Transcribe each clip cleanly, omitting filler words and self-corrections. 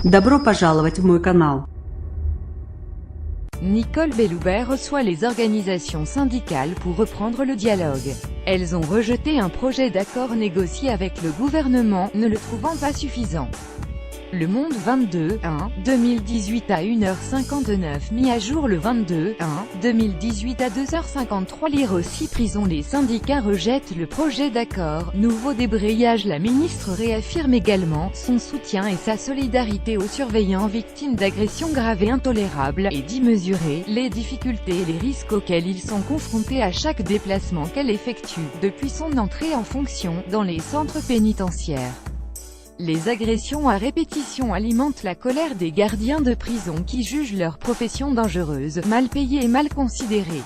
Добро пожаловать в мой канал. Nicole Belloubet reçoit les organisations syndicales pour reprendre le dialogue. Elles ont rejeté un projet d'accord négocié avec le gouvernement, ne le trouvant pas suffisant. Le Monde 22/1/2018 à 1h59 mis à jour le 22/1/2018 à 2h53. Lire aussi prison. Les syndicats rejettent le projet d'accord. Nouveau débrayage. La ministre réaffirme également son soutien et sa solidarité aux surveillants victimes d'agressions graves et intolérables, et dit mesurer les difficultés et les risques auxquels ils sont confrontés à chaque déplacement qu'elle effectue, depuis son entrée en fonction, dans les centres pénitentiaires. Les agressions à répétition alimentent la colère des gardiens de prison qui jugent leur profession dangereuse, mal payée et mal considérée.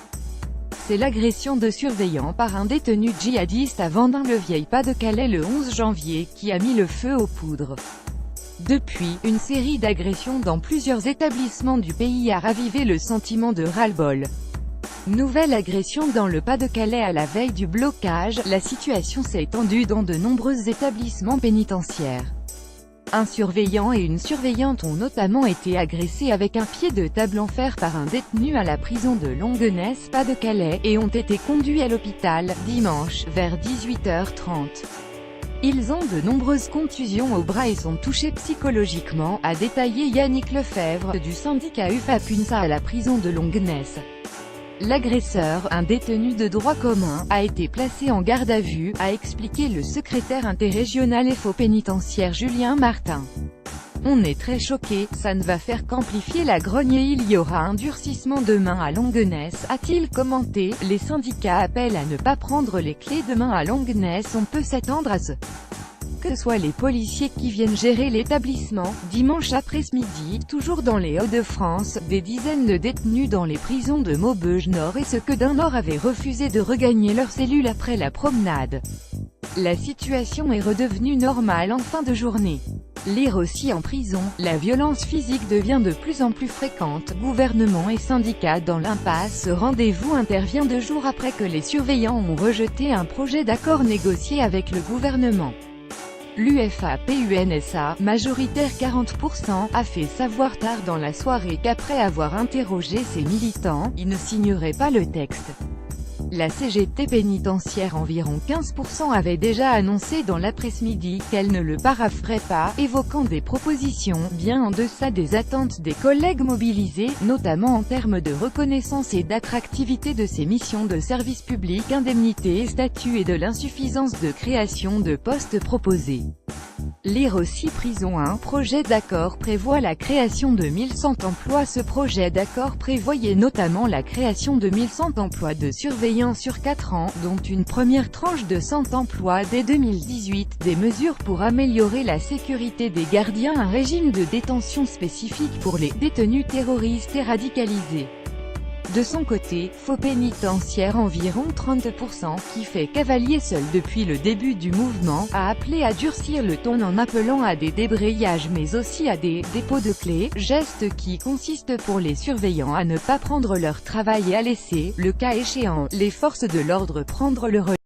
C'est l'agression de surveillants par un détenu djihadiste à Vendin-le-Vieil, Pas-de-Calais le 11 janvier, qui a mis le feu aux poudres. Depuis, une série d'agressions dans plusieurs établissements du pays a ravivé le sentiment de ras-le-bol. Nouvelle agression dans le Pas-de-Calais à la veille du blocage. La situation s'est étendue dans de nombreux établissements pénitentiaires. Un surveillant et une surveillante ont notamment été agressés avec un pied de table en fer par un détenu à la prison de Longuenesse, Pas-de-Calais, et ont été conduits à l'hôpital, dimanche, vers 18h30. Ils ont de nombreuses contusions au bras et sont touchés psychologiquement, a détaillé Yannick Lefebvre, du syndicat UFAPUNSA à la prison de Longuenesse. L'agresseur, un détenu de droit commun, a été placé en garde à vue, a expliqué le secrétaire interrégional FO pénitentiaire Julien Martin. On est très choqués, ça ne va faire qu'amplifier la grogne et il y aura un durcissement demain à Longuenesse, a-t-il commenté. Les syndicats appellent à ne pas prendre les clés demain à Longuenesse. On peut s'attendre à ce que ce soit les policiers qui viennent gérer l'établissement. Dimanche après-midi, toujours dans les Hauts-de-France, des dizaines de détenus dans les prisons de Maubeuge-Nord et Sequedin-Nord avaient refusé de regagner leur cellule après la promenade. La situation est redevenue normale en fin de journée. Lire aussi en prison, la violence physique devient de plus en plus fréquente. Gouvernement et syndicats dans l'impasse. Ce rendez-vous intervient 2 jours après que les surveillants ont rejeté un projet d'accord négocié avec le gouvernement. L'UFAPUNSA, majoritaire 40%, a fait savoir tard dans la soirée qu'après avoir interrogé ses militants, il ne signerait pas le texte. La CGT pénitentiaire, environ 15%, avait déjà annoncé dans l'après-midi qu'elle ne le parapherait pas, évoquant des propositions bien en deçà des attentes des collègues mobilisés, notamment en termes de reconnaissance et d'attractivité de ses missions de service public, indemnités et statut, et de l'insuffisance de création de postes proposés. Lire aussi prison. Un projet d'accord prévoit la création de 1100 emplois. Ce projet d'accord prévoyait notamment la création de 1100 emplois de surveillants sur 4 ans, dont une première tranche de 100 emplois dès 2018, des mesures pour améliorer la sécurité des gardiens, un régime de détention spécifique pour les détenus terroristes et radicalisés. De son côté, FO pénitentiaire, environ 30%, qui fait cavalier seul depuis le début du mouvement, a appelé à durcir le ton en appelant à des débrayages mais aussi à des dépôts de clés, geste qui consiste pour les surveillants à ne pas prendre leur travail et à laisser, le cas échéant, les forces de l'ordre prendre le relais.